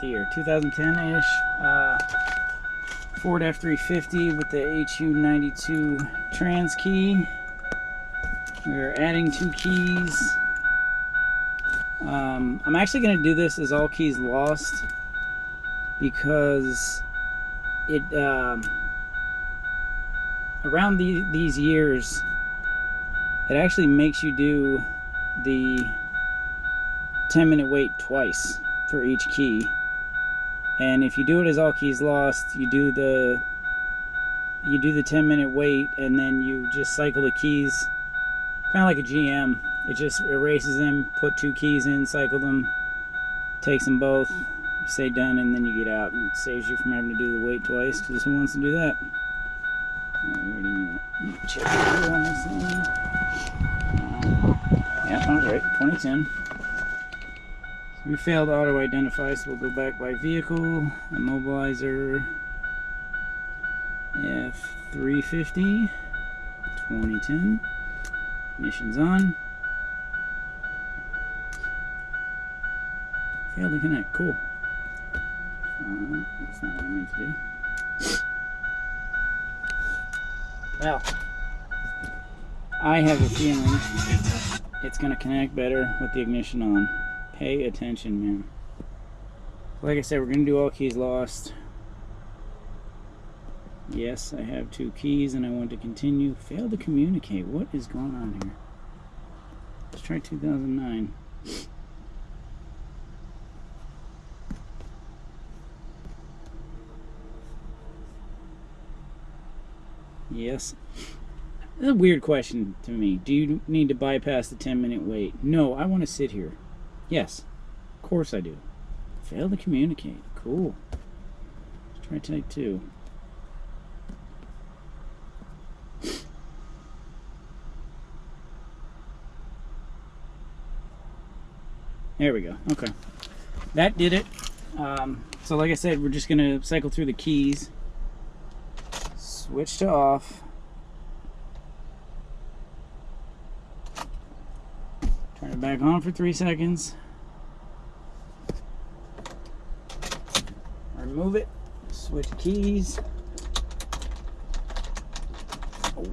forgot the year, 2010-ish. Ford F-350 with the HU92 trans key. We're adding 2 keys. I'm actually going to do this as all keys lost because it around these years it actually makes you do the 10-minute wait twice for each key. And if you do it as all keys lost, you do the 10-minute wait, and then you just cycle the keys, kind of like a GM. It just erases them, put 2 keys in, cycle them, takes them both, you say done, and then you get out. And it saves you from having to do the wait twice, because who wants to do that? Check it on this thing. Yeah, I was right, 2010. We failed to auto-identify, so we'll go back by vehicle, immobilizer, F-350, 2010, ignition's on. Failed to connect, cool. That's not what I meant to do. Well, I have a feeling it's going to connect better with the ignition on. Pay attention, man. Like I said, we're going to do all keys lost. Yes, I have 2 keys and I want to continue. Failed to communicate. What is going on here? Let's try 2009. Yes. That's a weird question to me. Do you need to bypass the 10-minute wait? No, I want to sit here. Yes, of course I do. Failed to communicate. Cool. Let's try type 2. There we go. Okay. That did it. So like I said, we're just going to cycle through the keys. Switch to off. Turn it back on for 3 seconds. Remove it. Switch keys. Oh.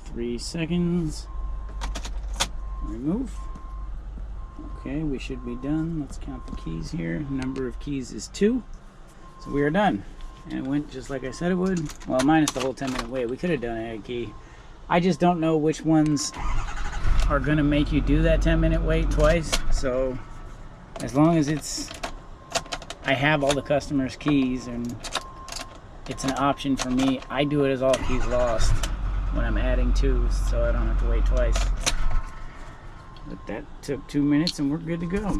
3 seconds. Remove. Okay, we should be done. Let's count the keys here. Number of keys is 2. So we are done. And it went just like I said it would. Well, minus the whole 10-minute wait. We could have done a key. I just don't know which ones are going to make you do that 10-minute wait twice. So as long as I have all the customers' keys and it's an option for me, I do it as all keys lost when I'm adding 2, so I don't have to wait twice. But that took 2 minutes and we're good to go.